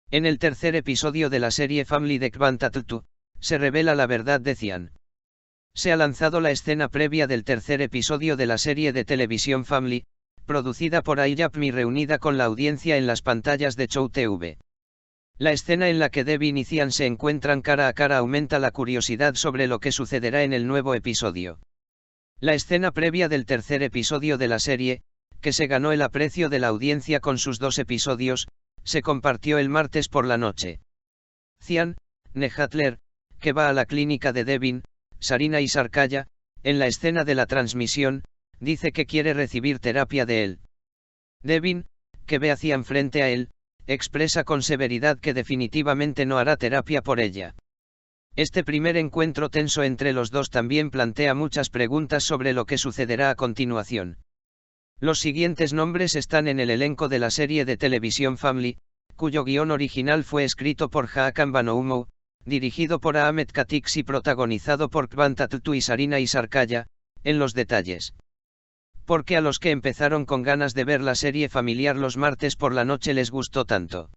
En el tercer episodio de la serie Family de Kvantattu, se revela la verdad de Cian. Se ha lanzado la escena previa del tercer episodio de la serie de televisión Family, producida por iYapmi reunida con la audiencia en las pantallas de Show TV. La escena en la que Devin y Cian se encuentran cara a cara aumenta la curiosidad sobre lo que sucederá en el nuevo episodio. La escena previa del tercer episodio de la serie, que se ganó el aprecio de la audiencia con sus 2 episodios, se compartió el martes por la noche. Cian, Nehatler, que va a la clínica de Devin, Sarina y Sarkaya, en la escena de la transmisión, dice que quiere recibir terapia de él. Devin, que ve a Cian frente a él, expresa con severidad que definitivamente no hará terapia por ella. Este primer encuentro tenso entre los dos también plantea muchas preguntas sobre lo que sucederá a continuación. Los siguientes nombres están en el elenco de la serie de televisión Family, cuyo guión original fue escrito por Hakan Banoumo, dirigido por Ahmet Katix y protagonizado por Kvantattu y Sarina y Sarkaya. En los detalles. ¿Por qué a los que empezaron con ganas de ver la serie familiar los martes por la noche les gustó tanto?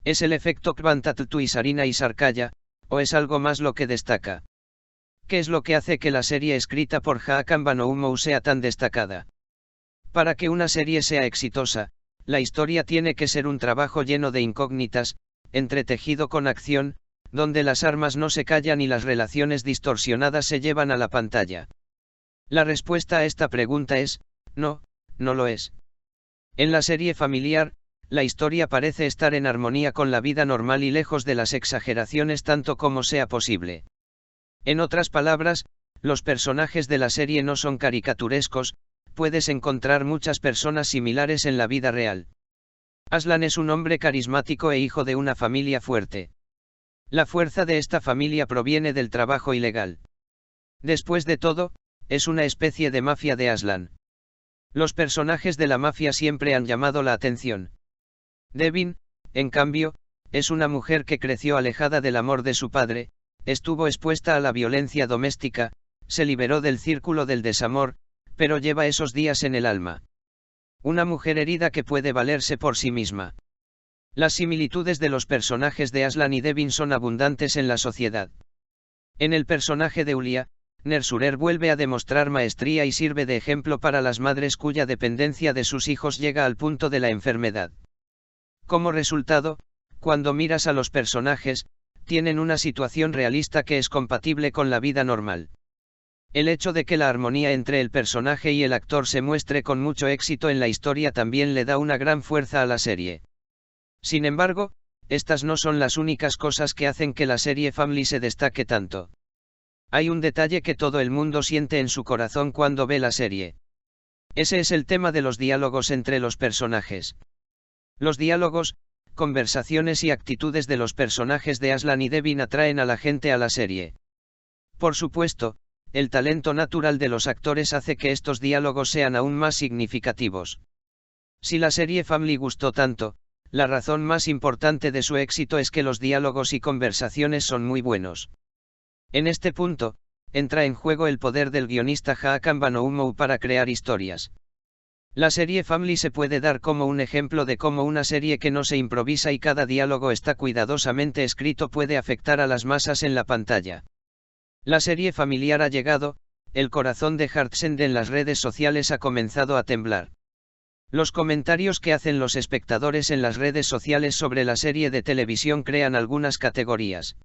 ¿Es el efecto Kvantattu y Sarina y Sarkaya, o es algo más lo que destaca? ¿Qué es lo que hace que la serie escrita por Hakan Banoumo sea tan destacada? Para que una serie sea exitosa, la historia tiene que ser un trabajo lleno de incógnitas, entretejido con acción, donde las armas no se callan y las relaciones distorsionadas se llevan a la pantalla. La respuesta a esta pregunta es, no, no lo es. En la serie familiar, la historia parece estar en armonía con la vida normal y lejos de las exageraciones tanto como sea posible. En otras palabras, los personajes de la serie no son caricaturescos, puedes encontrar muchas personas similares en la vida real. Aslan es un hombre carismático e hijo de una familia fuerte. La fuerza de esta familia proviene del trabajo ilegal. Después de todo, es una especie de mafia de Aslan. Los personajes de la mafia siempre han llamado la atención. Devin, en cambio, es una mujer que creció alejada del amor de su padre, estuvo expuesta a la violencia doméstica, se liberó del círculo del desamor, pero lleva esos días en el alma. Una mujer herida que puede valerse por sí misma. Las similitudes de los personajes de Aslan y Devin son abundantes en la sociedad. En el personaje de Ulia, Nersurer vuelve a demostrar maestría y sirve de ejemplo para las madres cuya dependencia de sus hijos llega al punto de la enfermedad. Como resultado, cuando miras a los personajes, tienen una situación realista que es compatible con la vida normal. El hecho de que la armonía entre el personaje y el actor se muestre con mucho éxito en la historia también le da una gran fuerza a la serie. Sin embargo, estas no son las únicas cosas que hacen que la serie Family se destaque tanto. Hay un detalle que todo el mundo siente en su corazón cuando ve la serie. Ese es el tema de los diálogos entre los personajes. Los diálogos, conversaciones y actitudes de los personajes de Aslan y Devin atraen a la gente a la serie. Por supuesto, el talento natural de los actores hace que estos diálogos sean aún más significativos. Si la serie Family gustó tanto, la razón más importante de su éxito es que los diálogos y conversaciones son muy buenos. En este punto, entra en juego el poder del guionista Hakan Banoumo para crear historias. La serie Family se puede dar como un ejemplo de cómo una serie que no se improvisa y cada diálogo está cuidadosamente escrito puede afectar a las masas en la pantalla. La serie familiar ha llegado, el corazón de Heartsend en las redes sociales ha comenzado a temblar. Los comentarios que hacen los espectadores en las redes sociales sobre la serie de televisión crean algunas categorías.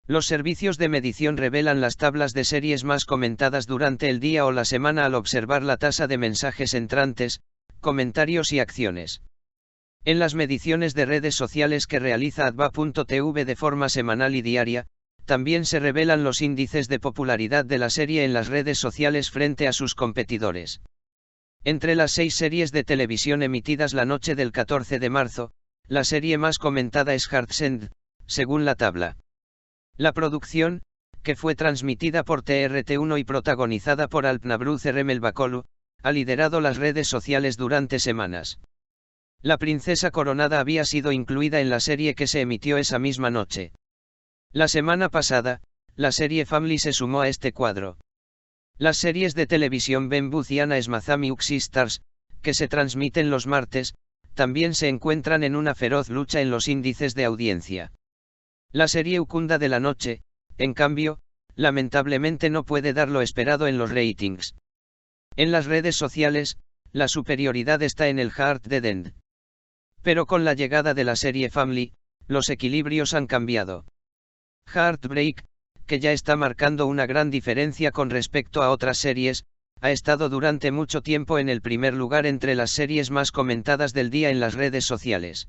Los servicios de medición revelan las tablas de series más comentadas durante el día o la semana al observar la tasa de mensajes entrantes, comentarios y acciones. En las mediciones de redes sociales que realiza adva.tv de forma semanal y diaria, también se revelan los índices de popularidad de la serie en las redes sociales frente a sus competidores. Entre las 6 series de televisión emitidas la noche del 14 de marzo, la serie más comentada es Heartsend, según la tabla. La producción, que fue transmitida por TRT1 y protagonizada por Alpnabru Cerremelbakolu, ha liderado las redes sociales durante semanas. La princesa coronada había sido incluida en la serie que se emitió esa misma noche. La semana pasada, la serie Family se sumó a este cuadro. Las series de televisión Ben Booth y Ana Smazami Uxie Stars, que se transmiten los martes, también se encuentran en una feroz lucha en los índices de audiencia. La serie Ukunda de la noche, en cambio, lamentablemente no puede dar lo esperado en los ratings. En las redes sociales, la superioridad está en el Heart Dead End. Pero con la llegada de la serie Family, los equilibrios han cambiado. Heartbreak, que ya está marcando una gran diferencia con respecto a otras series, ha estado durante mucho tiempo en el primer lugar entre las series más comentadas del día en las redes sociales.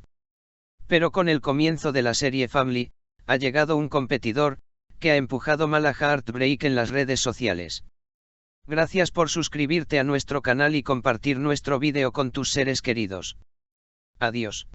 Pero con el comienzo de la serie Family, ha llegado un competidor, que ha empujado mal a Heartbreak en las redes sociales. Gracias por suscribirte a nuestro canal y compartir nuestro vídeo con tus seres queridos. Adiós.